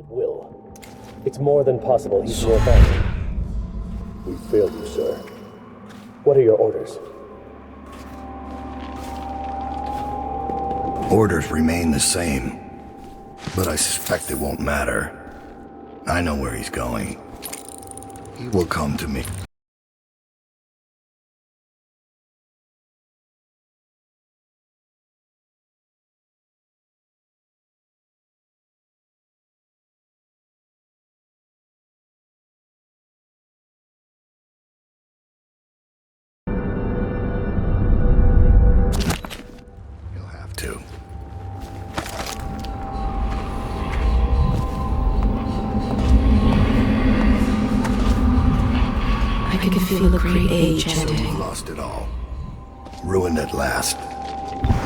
at will. It's more than possible he's nearby. We failed you, sir. What are your orders? Orders remain the same, but I suspect it won't matter. I know where he's going. He will come to me. You'll have to. I could feel a great age So ending. you've lost it all. Ruined at last.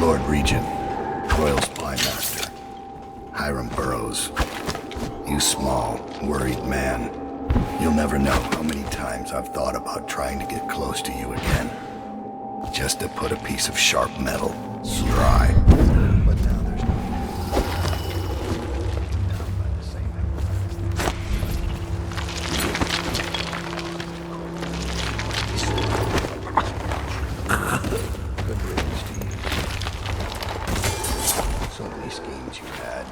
Lord Regent, Royal Spy Master, Hiram Burroughs. You small, worried man. You'll never know how many times I've thought about trying to get close to you again. Just to put a piece of sharp metal in your eye. But now there's no down by the same Good riddance to you. So many schemes you had.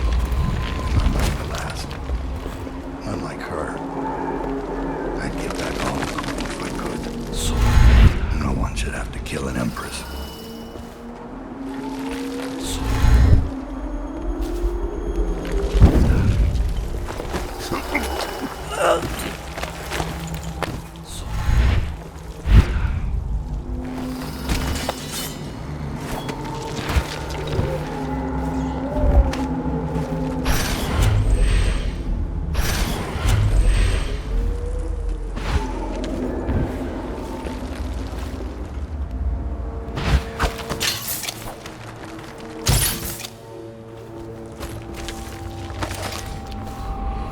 Unlike the last. Unlike her. I'd give that all if I could. So no one should have to kill an empress.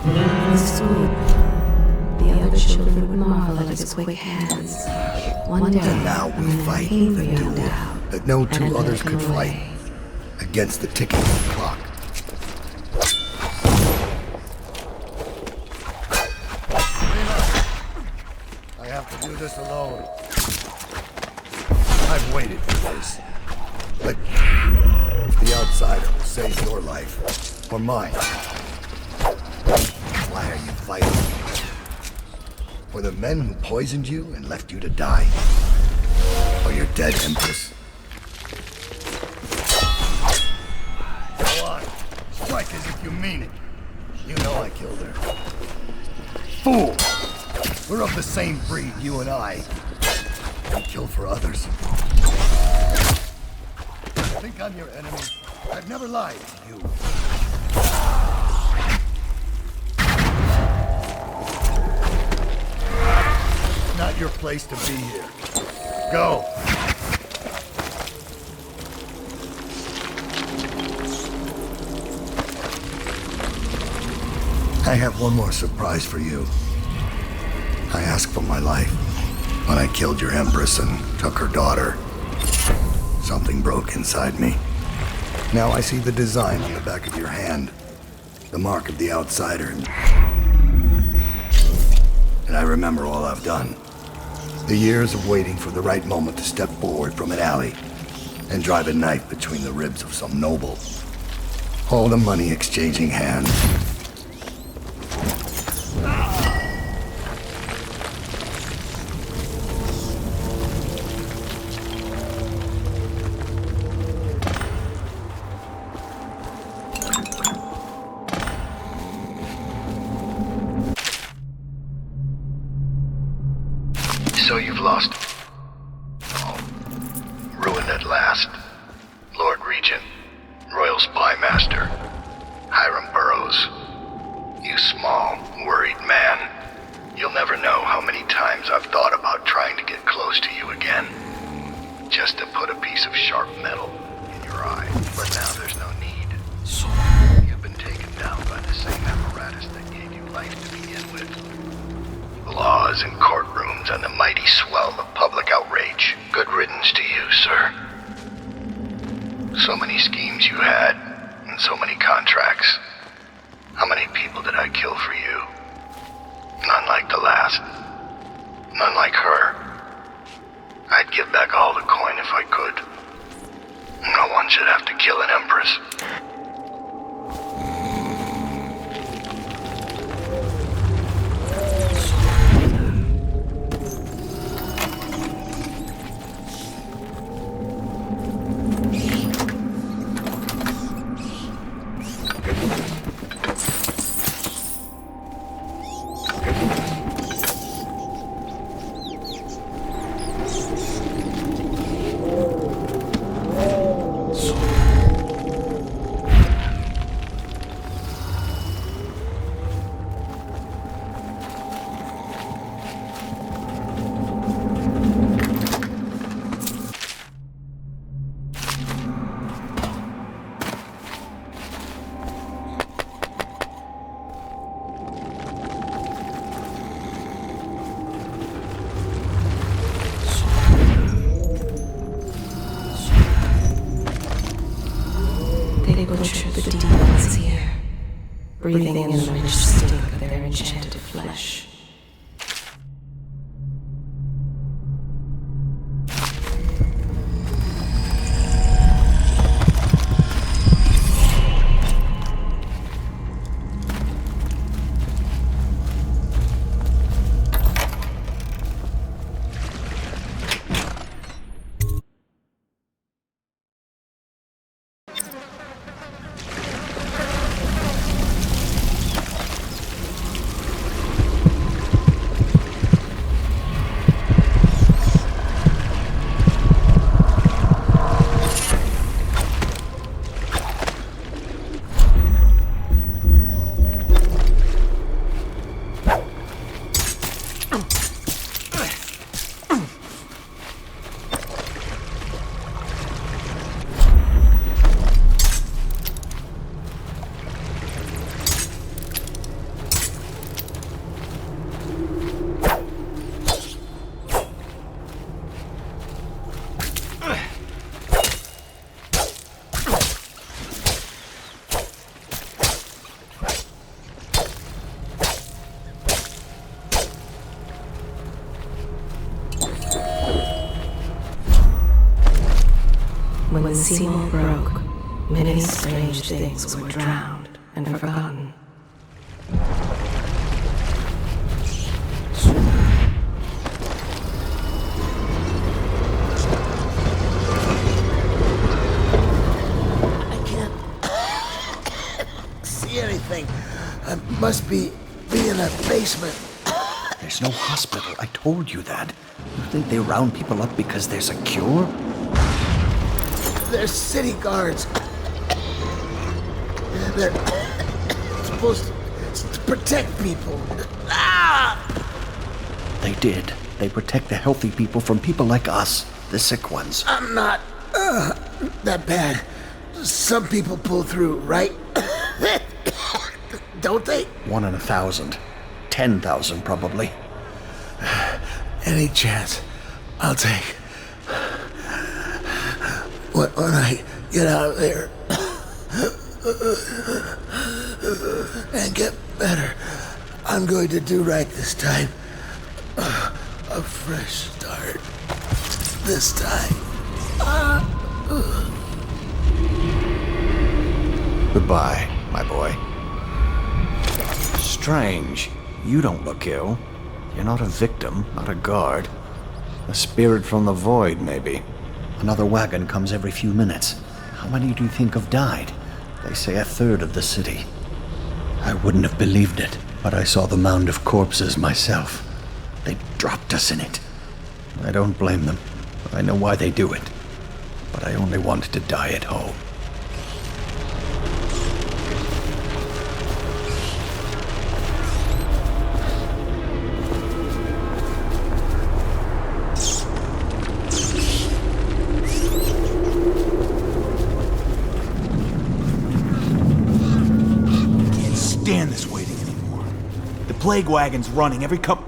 The sword. The other children would marvel at his quick hands. One day, And now we when the fight pain the beyond duel doubt, that no and two another others come could fight. away. Against the ticking of the clock. I have to do this alone. I've waited for this. But the outsider will save your life. Or mine. Why are you fighting? For the men who poisoned you and left you to die? Or your dead empress? Go on. Strike as if you mean it. You know I killed her. Fool! We're of the same breed, you and I. We kill for others. I think I'm your enemy. I've never lied to you. Not your place to be here. Go! I have one more surprise for you. I asked for my life when I killed your empress and took her daughter. Something broke inside me. Now I see the design on the back of your hand. The mark of the outsider. And I remember all I've done. The years of waiting for the right moment to step forward from an alley and drive a knife between the ribs of some noble. All the money exchanging hands. So you've lost all. Ruined at last. Lord Regent, Royal Spy Master, Hiram Burroughs. You small, worried man. You'll never know how many times I've thought about trying to get close to you again. Just to put a piece of sharp metal in your eye. But now there's no need. So you've been taken down by the same apparatus that gave you life to begin with. Laws and courtrooms and the mighty swell of public outrage. Good riddance to you, sir. So many Rex. How many people did I kill for you? None like the last. None like her. I'd give back all the coin if I could. No one should have to kill an empress. They butcher the demons here, breathing in the rich stink of their enchanted flesh. When Seymour broke, many strange things were drowned and forgotten. I can't see anything. I must be in a basement. There's no hospital. I told you that. You think they round people up because there's a cure? They're city guards. They're supposed to protect people. Ah! They did. They protect the healthy people from people like us, the sick ones. I'm not that bad. Some people pull through, right? Don't they? 1 in 1,000. 10,000 probably. Any chance I'll take. When I get out of there and get better, I'm going to do right this time. A fresh start. This time. Goodbye, my boy. Strange. You don't look ill. You're not a victim, not a guard. A spirit from the void, maybe. Another wagon comes every few minutes. How many do you think have died? They say 1/3 of the city. I wouldn't have believed it, but I saw the mound of corpses myself. They dropped us in it. I don't blame them. I know why they do it. But I only wanted to die at home. Stand this waiting anymore. The plague wagon's running every couple.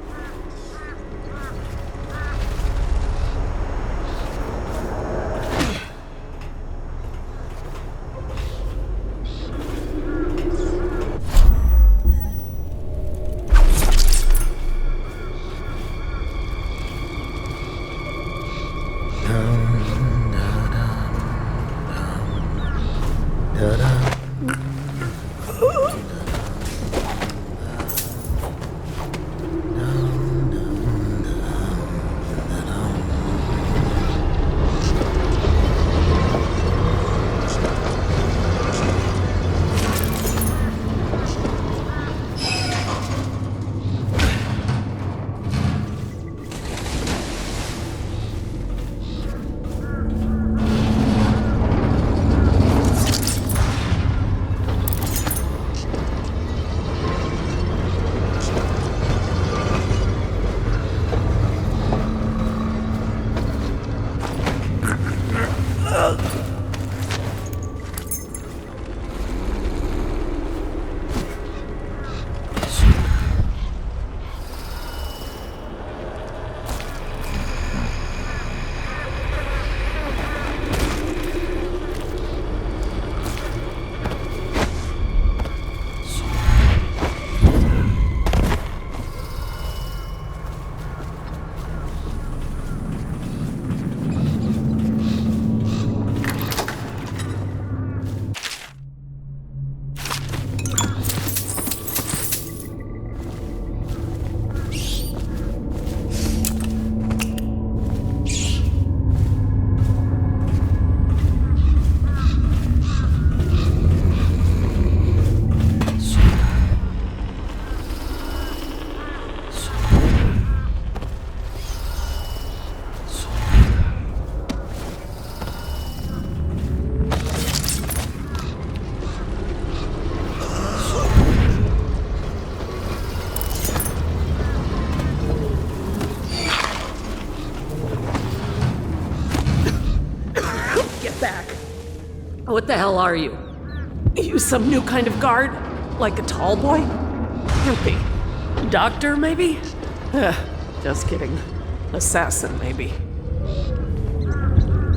What the hell are you? You some new kind of guard? Like a tall boy? Groupie? Doctor, maybe? Just kidding. Assassin, maybe.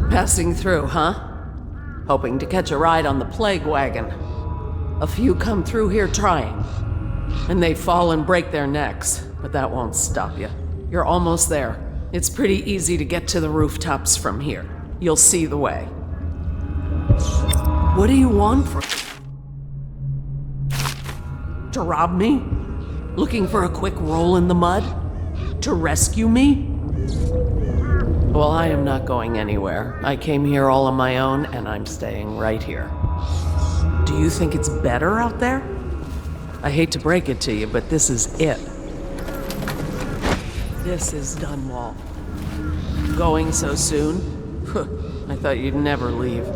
Passing through, huh? Hoping to catch a ride on the plague wagon. A few come through here trying. And they fall and break their necks, but that won't stop you. You're almost there. It's pretty easy to get to the rooftops from here. You'll see the way. What do you want from me? To rob me? Looking for a quick roll in the mud? To rescue me? Well, I am not going anywhere. I came here all on my own, and I'm staying right here. Do you think it's better out there? I hate to break it to you, but this is it. This is Dunwall. Going so soon? I thought you'd never leave.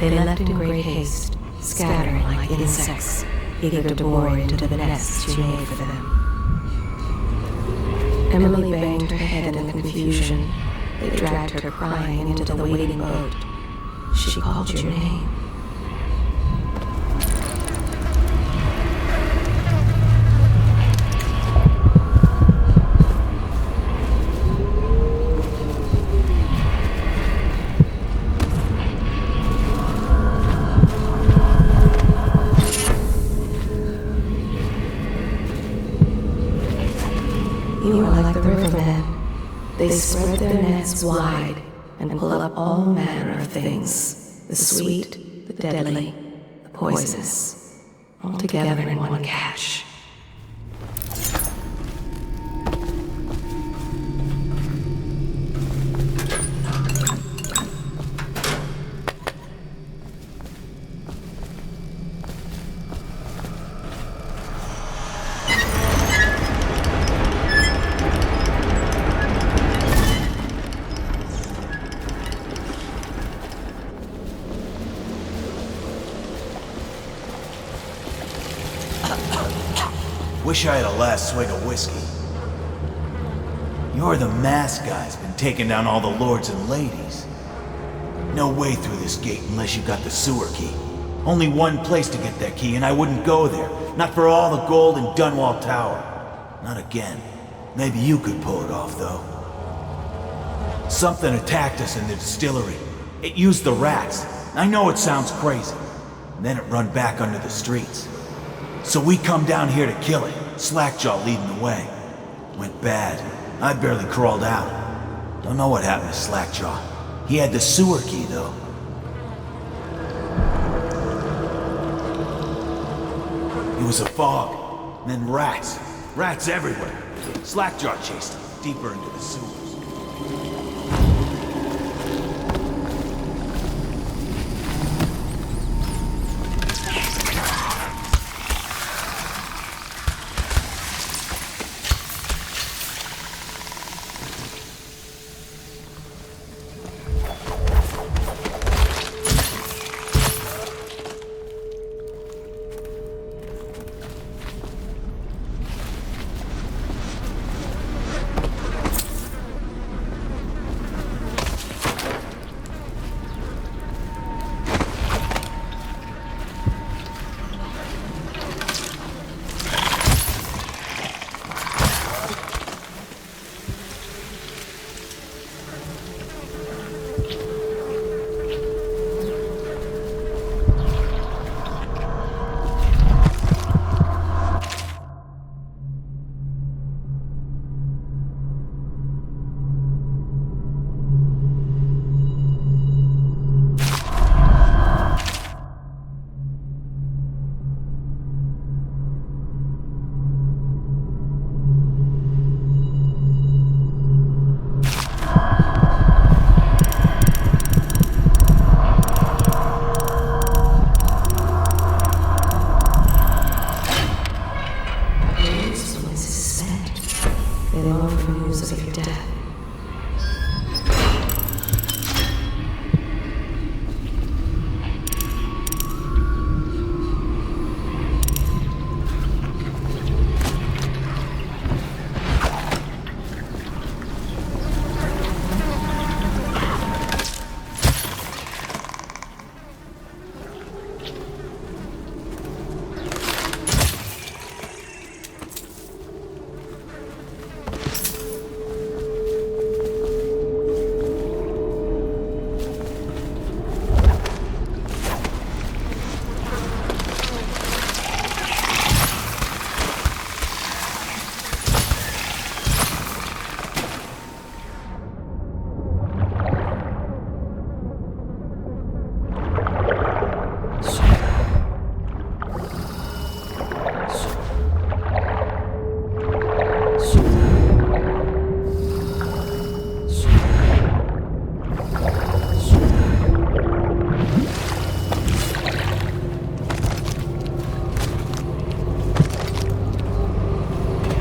They left in great haste, scattering like insects, eager to bore into the nests you made for them. Emily banged her head in the confusion. They dragged her crying into the waiting boat. She called your name. You are like the rivermen. They spread their nets wide and pull up all manner of things. The sweet, the deadly, the poisonous, all together in one catch. Wish I had a last swig of whiskey. You're the masked guy's been taking down all the lords and ladies. No way through this gate unless you got the sewer key. Only one place to get that key, and I wouldn't go there. Not for all the gold in Dunwall Tower. Not again. Maybe you could pull it off, though. Something attacked us in the distillery. It used the rats. I know it sounds crazy. And then it run back under the streets. So we come down here to kill it, Slackjaw leading the way. Went bad. I barely crawled out. Don't know what happened to Slackjaw. He had the sewer key, though. It was a fog, and then rats. Rats everywhere. Slackjaw chased him deeper into the sewers.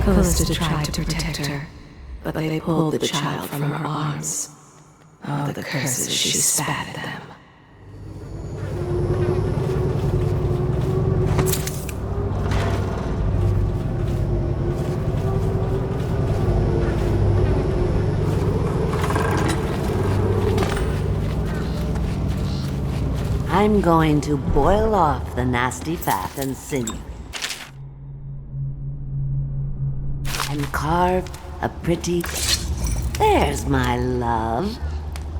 Callista tried to protect her, but they pulled the child from her arms. Oh, the curses she spat at them. I'm going to boil off the nasty fat and sinew. And carve a pretty... There's my love.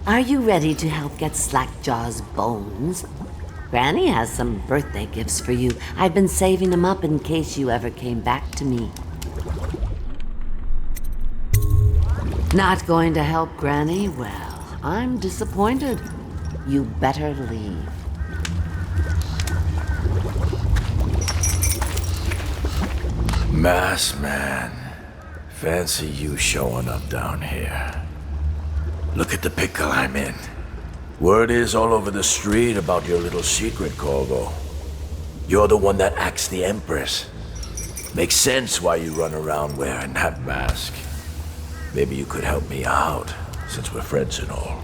Are you ready to help get Slackjaw's bones? Granny has some birthday gifts for you. I've been saving them up in case you ever came back to me. Not going to help Granny? Well, I'm disappointed. You better leave. Mass man. Fancy you showing up down here. Look at the pickle I'm in. Word is all over the street about your little secret, Corvo. You're the one that acts the Empress. Makes sense why you run around wearing that mask. Maybe you could help me out, since we're friends and all.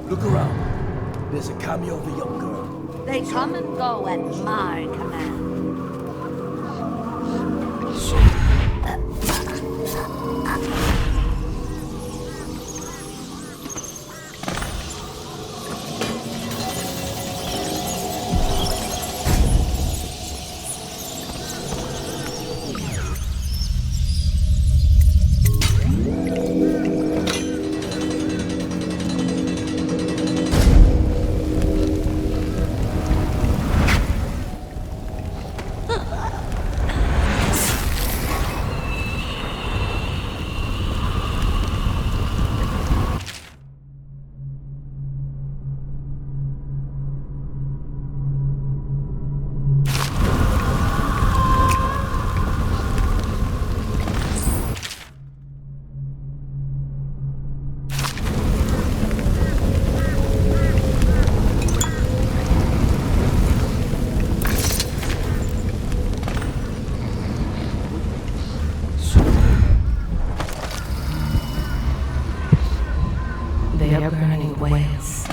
Look around. There's a cameo of a young girl. They come and go at my command. They are burning whales.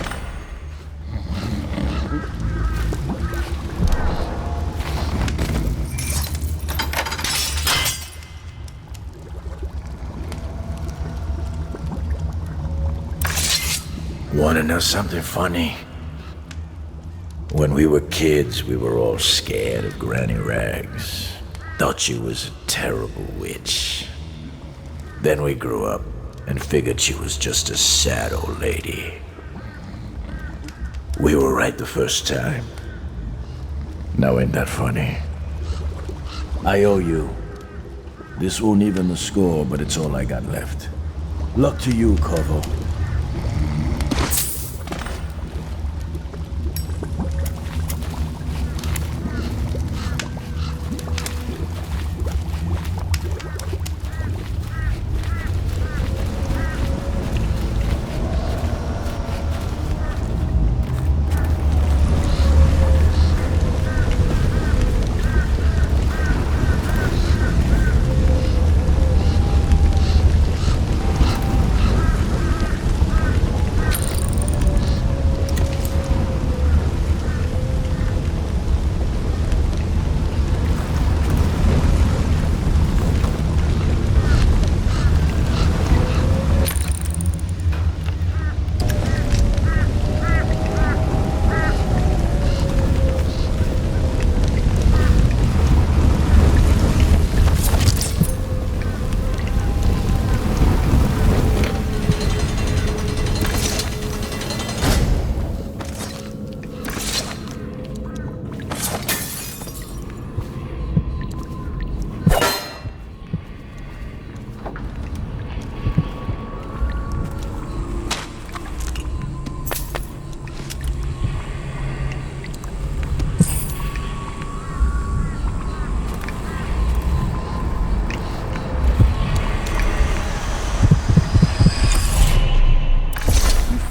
Wanna know something funny? When we were kids, we were all scared of Granny Rags. Thought she was a terrible witch. Then we grew up and figured she was just a sad old lady. We were right the first time. Now ain't that funny? I owe you. This won't even the score, but it's all I got left. Luck to you, Corvo.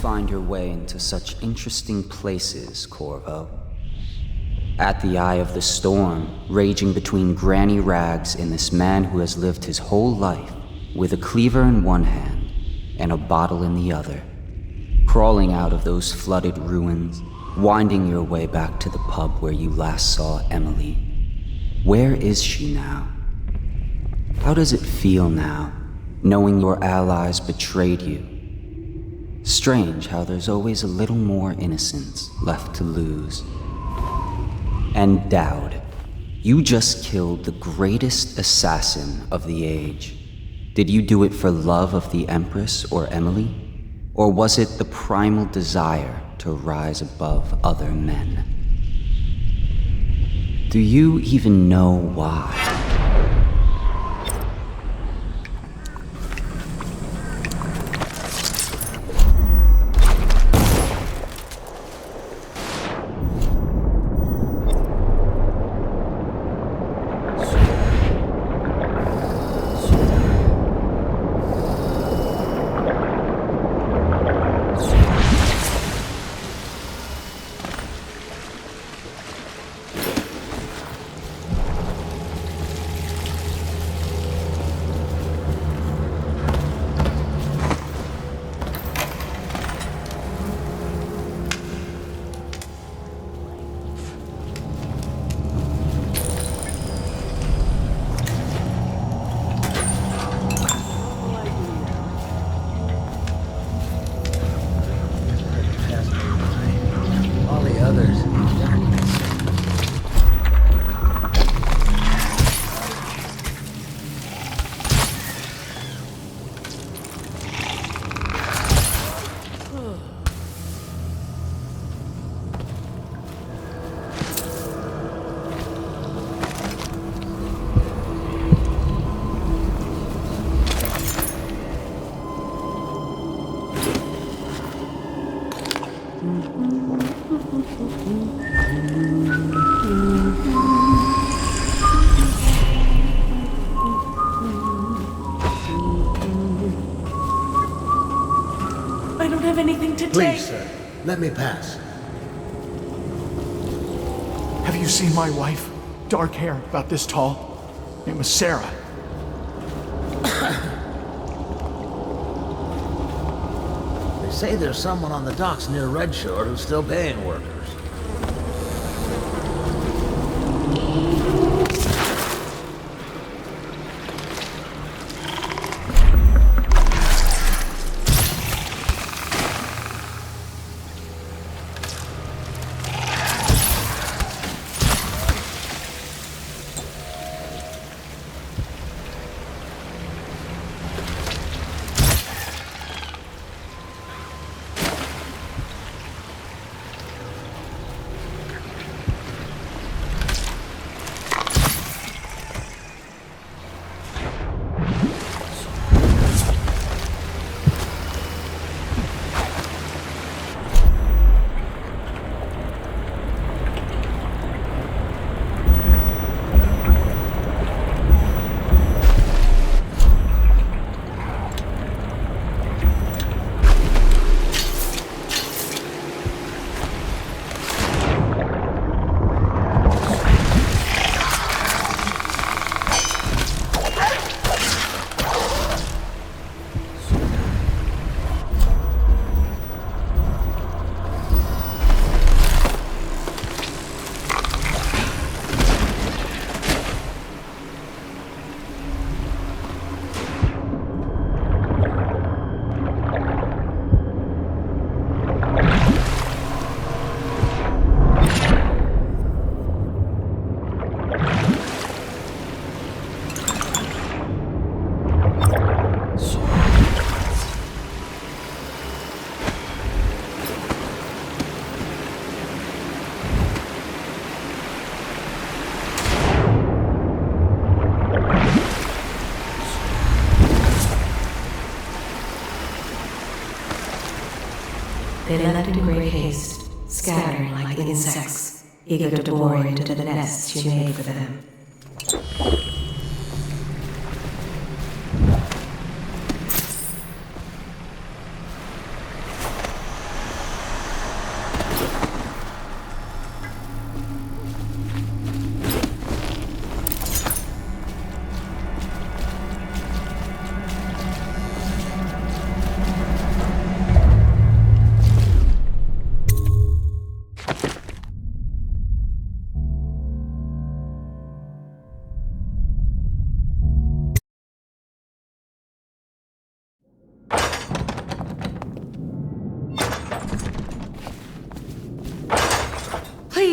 Find your way into such interesting places, Corvo. at the eye of the storm, raging between Granny Rags and this man who has lived his whole life with a cleaver in one hand and a bottle in the other, crawling out of those flooded ruins, winding your way back to the pub where you last saw Emily. Where is she now? How does it feel now, knowing your allies betrayed you? Strange how there's always a little more innocence left to lose. And Dowd, you just killed the greatest assassin of the age. Did you do it for love of the Empress or Emily? Or was it the primal desire to rise above other men? Do you even know why? I don't have anything to take. Please, sir, let me pass. Have you seen my wife? Dark hair, about this tall. Name was Sarah. They say there's someone on the docks near Redshore who's still paying workers. They left in great haste, scattering like insects, eager to bore into the nests you made for them.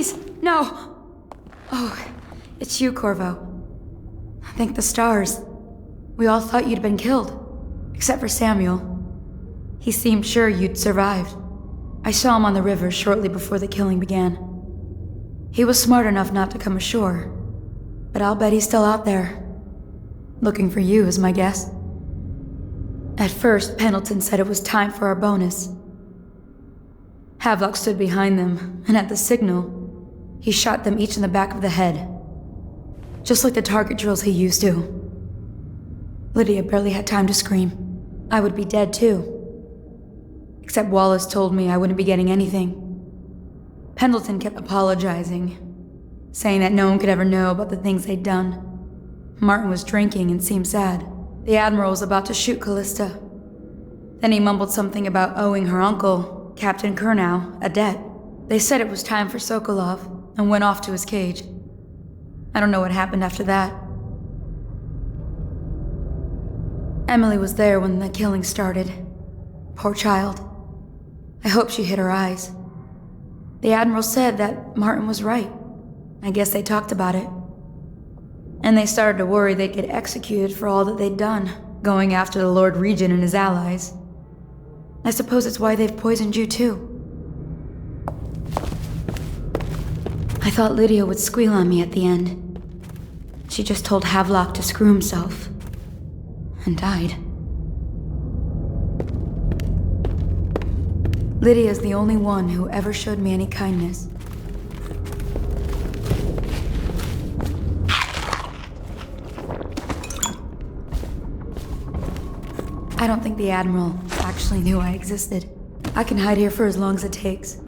Please, no! Oh, it's you, Corvo. Thank the stars. We all thought you'd been killed, except for Samuel. He seemed sure you'd survived. I saw him on the river shortly before the killing began. He was smart enough not to come ashore, but I'll bet he's still out there. Looking for you is my guess. At first, Pendleton said it was time for our bonus. Havelock stood behind them, and at the signal, he shot them each in the back of the head. Just like the target drills he used to. Lydia barely had time to scream. I would be dead too. Except Wallace told me I wouldn't be getting anything. Pendleton kept apologizing, saying that no one could ever know about the things they'd done. Martin was drinking and seemed sad. The Admiral was about to shoot Callista. Then he mumbled something about owing her uncle, Captain Kurnow, a debt. They said it was time for Sokolov, and went off to his cage. I don't know what happened after that. Emily was there when the killing started. Poor child. I hope she hid her eyes. The Admiral said that Martin was right. I guess they talked about it. And they started to worry they'd get executed for all that they'd done, going after the Lord Regent and his allies. I suppose it's why they've poisoned you too. I thought Lydia would squeal on me at the end. She just told Havelock to screw himself. And died. Lydia's the only one who ever showed me any kindness. I don't think the Admiral actually knew I existed. I can hide here for as long as it takes.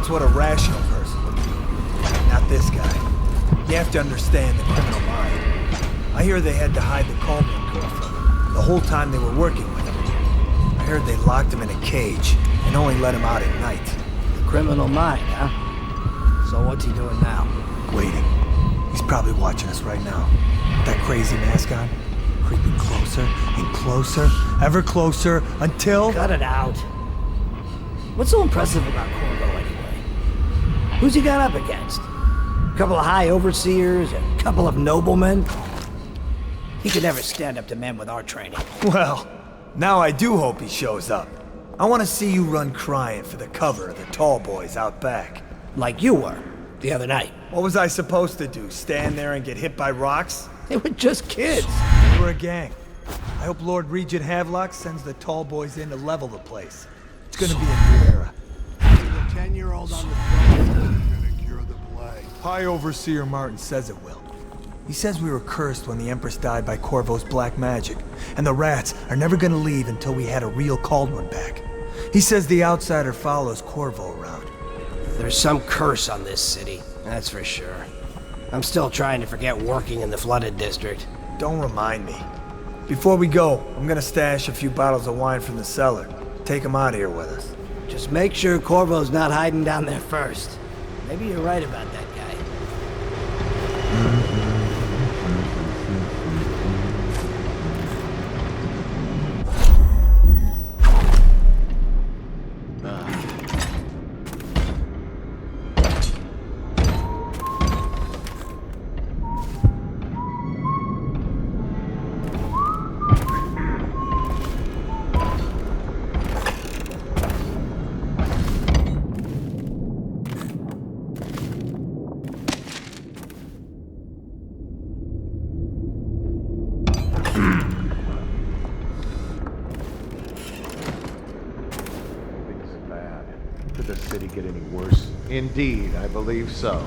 What a rational person would do. Not this guy. You have to understand the criminal mind. I hear they had to hide the Coleman girl from him the whole time they were working with him. I heard they locked him in a cage and only let him out at night. The criminal mind, huh? So what's he doing now? Waiting. He's probably watching us right now. With that crazy mask on. Creeping closer and closer, ever closer, until... Cut it out. What's so impressive about Corvo anyway? Who's he got up against? A couple of high overseers, a couple of noblemen? He could never stand up to men with our training. Well, now I do hope he shows up. I want to see you run crying for the cover of the tall boys out back. Like you were, the other night. What was I supposed to do, stand there and get hit by rocks? They were just kids. We were a gang. I hope Lord Regent Havelock sends the tall boys in to level the place. It's gonna be a new era. The 10-year-old on the throne is gonna cure the plague. High Overseer Martin says it will. He says we were cursed when the Empress died by Corvo's black magic, and the rats are never gonna leave until we had a real called one back. He says the outsider follows Corvo around. There's some curse on this city, that's for sure. I'm still trying to forget working in the flooded district. Don't remind me. Before we go, I'm gonna stash a few bottles of wine from the cellar. Take them out of here with us. Just make sure Corvo's not hiding down there first. Maybe you're right about that guy. Could the city get any worse? Indeed, I believe so.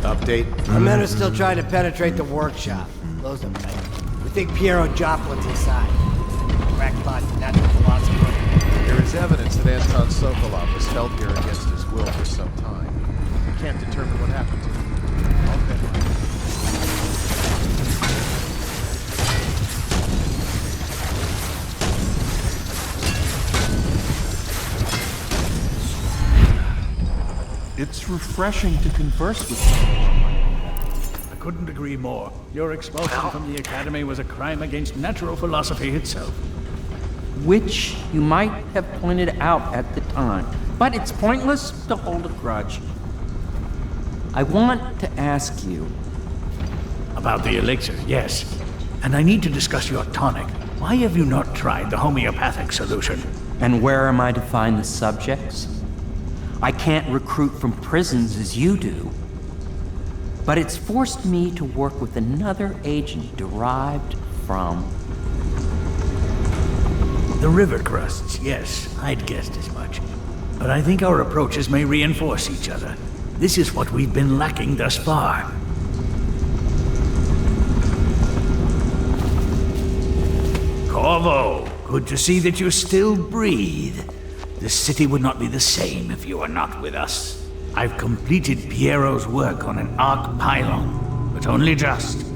Update. Our men are still trying to penetrate the workshop. Those are right. We think Piero Joplin's inside. Crackpot natural philosopher. There is evidence that Anton Sokolov was held here against his will for some time. We can't determine what happened to him. I'll bet on it. It's refreshing to converse with someone. I couldn't agree more. Your expulsion from the Academy was a crime against natural philosophy itself. Which you might have pointed out at the time, but it's pointless to hold a grudge. I want to ask you... About the elixir, yes. And I need to discuss your tonic. Why have you not tried the homeopathic solution? And where am I to find the subjects? I can't recruit from prisons as you do. But it's forced me to work with another agent derived from... The river crusts, yes, I'd guessed as much. But I think our approaches may reinforce each other. This is what we've been lacking thus far. Corvo, good to see that you still breathe. The city would not be the same if you were not with us. I've completed Piero's work on an arc pylon, but only just.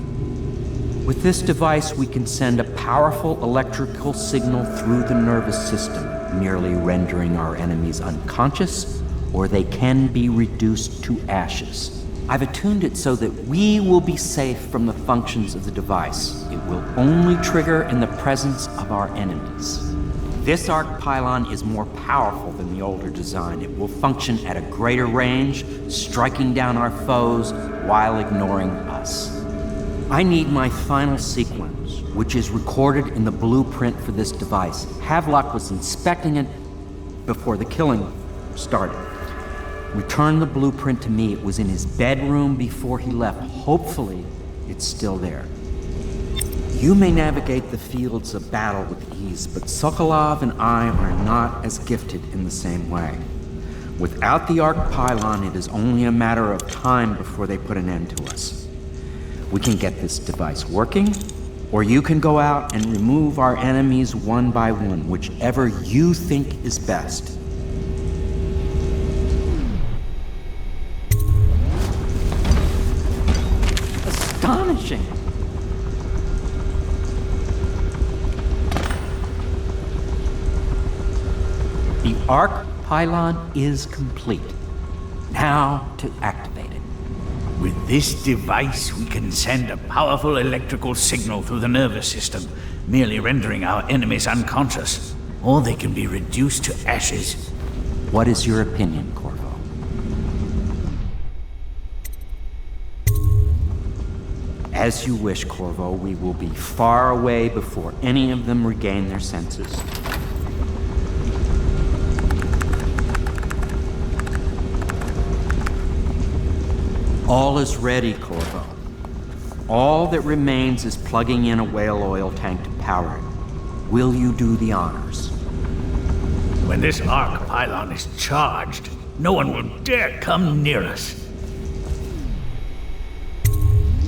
With this device, we can send a powerful electrical signal through the nervous system, merely rendering our enemies unconscious, or they can be reduced to ashes. I've attuned it so that we will be safe from the functions of the device. It will only trigger in the presence of our enemies. This arc pylon is more powerful than the older design. It will function at a greater range, striking down our foes while ignoring us. I need my final sequence, which is recorded in the blueprint for this device. Havelock was inspecting it before the killing started. Return the blueprint to me. It was in his bedroom before he left. Hopefully, it's still there. You may navigate the fields of battle with ease, but Sokolov and I are not as gifted in the same way. Without the arc pylon, it is only a matter of time before they put an end to us. We can get this device working, or you can go out and remove our enemies one by one, whichever you think is best. Astonishing! The arc pylon is complete. Now to activate it. With this device, we can send a powerful electrical signal through the nervous system, merely rendering our enemies unconscious, or they can be reduced to ashes. What is your opinion, Corvo? As you wish, Corvo. We will be far away before any of them regain their senses. All is ready, Corvo. All that remains is plugging in a whale oil tank to power it. Will you do the honors? When this arc pylon is charged, no one will dare come near us.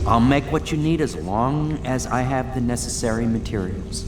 I'll make what you need as long as I have the necessary materials.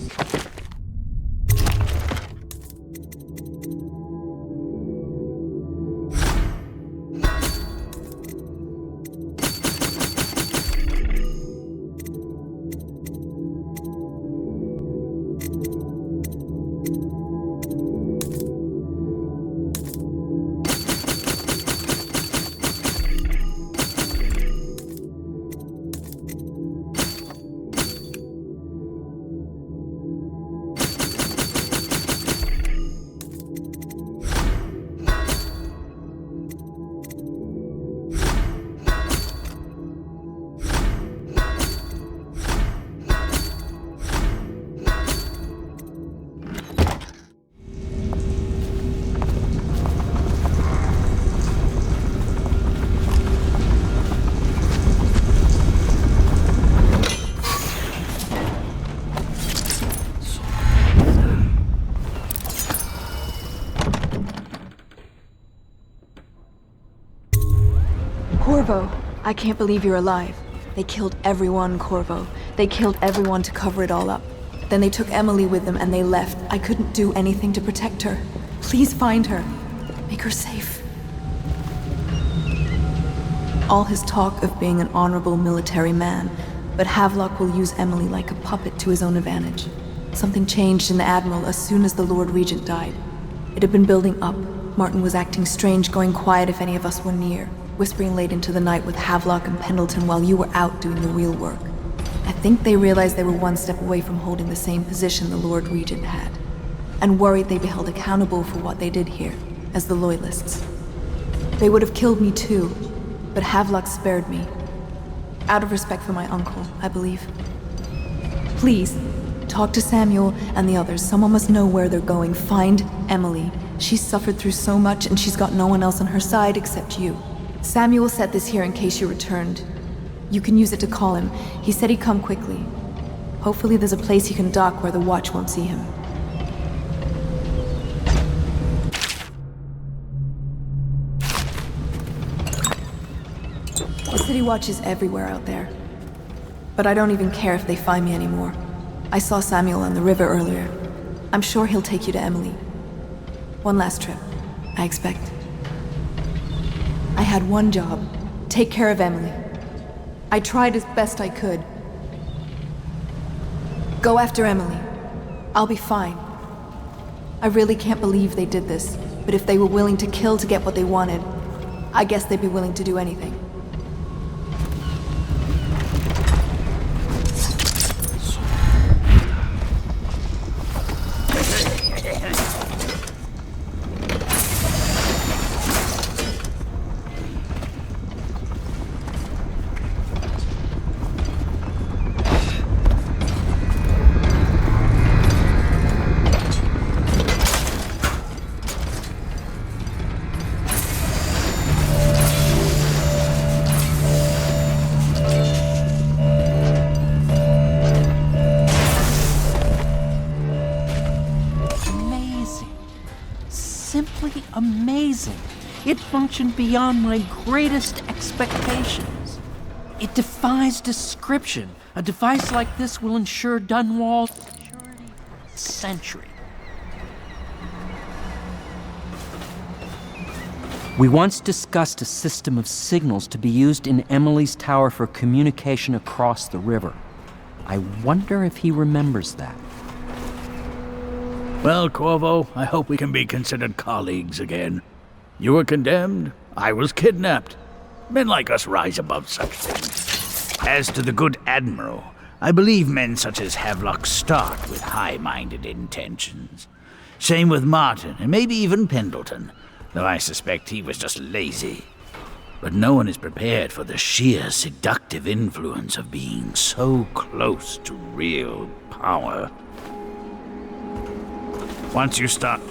I can't believe you're alive. They killed everyone, Corvo. They killed everyone to cover it all up. Then they took Emily with them and they left. I couldn't do anything to protect her. Please find her. Make her safe. All his talk of being an honorable military man, but Havelock will use Emily like a puppet to his own advantage. Something changed in the Admiral as soon as the Lord Regent died. It had been building up. Martin was acting strange, going quiet if any of us were near, whispering late into the night with Havelock and Pendleton while you were out doing the real work. I think they realized they were one step away from holding the same position the Lord Regent had, and worried they'd be held accountable for what they did here, as the Loyalists. They would have killed me too, but Havelock spared me. Out of respect for my uncle, I believe. Please, talk to Samuel and the others. Someone must know where they're going. Find Emily. She's suffered through so much and she's got no one else on her side except you. Samuel set this here in case you returned. You can use it to call him. He said he'd come quickly. Hopefully there's a place he can dock where the watch won't see him. The city watch is everywhere out there. But I don't even care if they find me anymore. I saw Samuel on the river earlier. I'm sure he'll take you to Emily. One last trip, I expect. I had one job. Take care of Emily. I tried as best I could. Go after Emily. I'll be fine. I really can't believe they did this, but if they were willing to kill to get what they wanted, I guess they'd be willing to do anything. Amazing. It functioned beyond my greatest expectations. It defies description. A device like this will ensure Dunwall's security for a century. We once discussed a system of signals to be used in Emily's tower for communication across the river. I wonder if he remembers that. Well, Corvo, I hope we can be considered colleagues again. You were condemned, I was kidnapped. Men like us rise above such things. As to the good Admiral, I believe men such as Havelock start with high-minded intentions. Same with Martin, and maybe even Pendleton, though I suspect he was just lazy. But no one is prepared for the sheer seductive influence of being so close to real power. Once you start...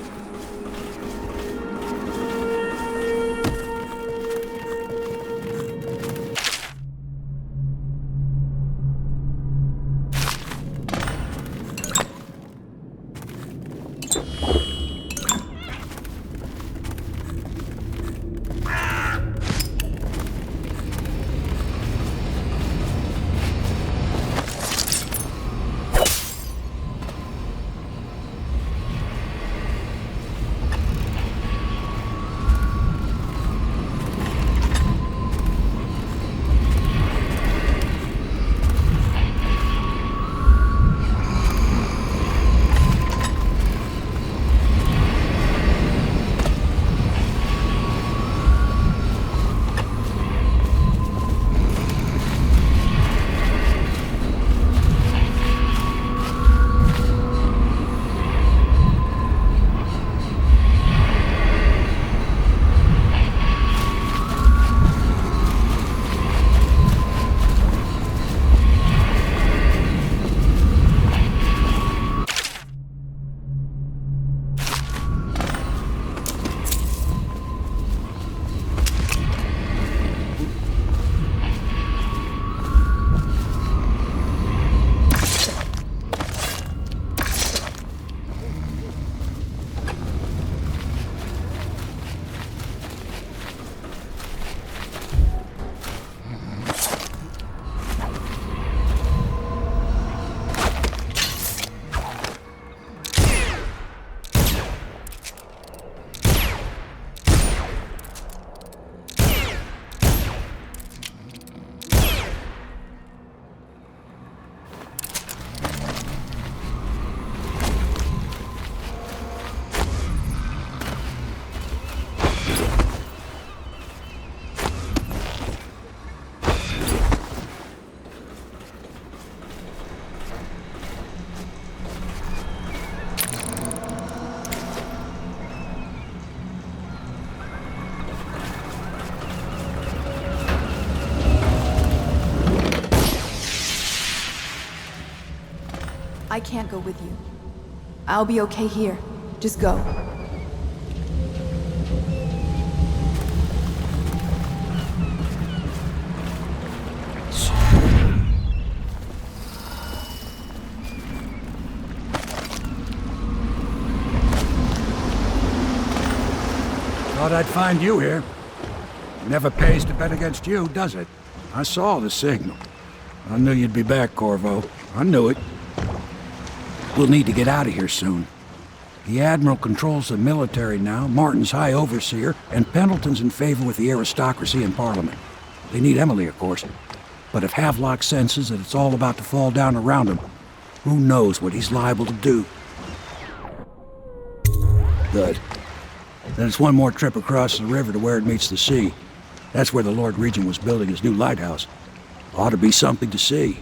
I can't go with you. I'll be okay here. Just go. Thought I'd find you here. Never pays to bet against you, does it? I saw the signal. I knew you'd be back, Corvo. I knew it. We'll need to get out of here soon. The Admiral controls the military now, Martin's High Overseer, and Pendleton's in favor with the aristocracy and Parliament. They need Emily, of course. But if Havelock senses that it's all about to fall down around him, who knows what he's liable to do? Good. Then it's one more trip across the river to where it meets the sea. That's where the Lord Regent was building his new lighthouse. Ought to be something to see.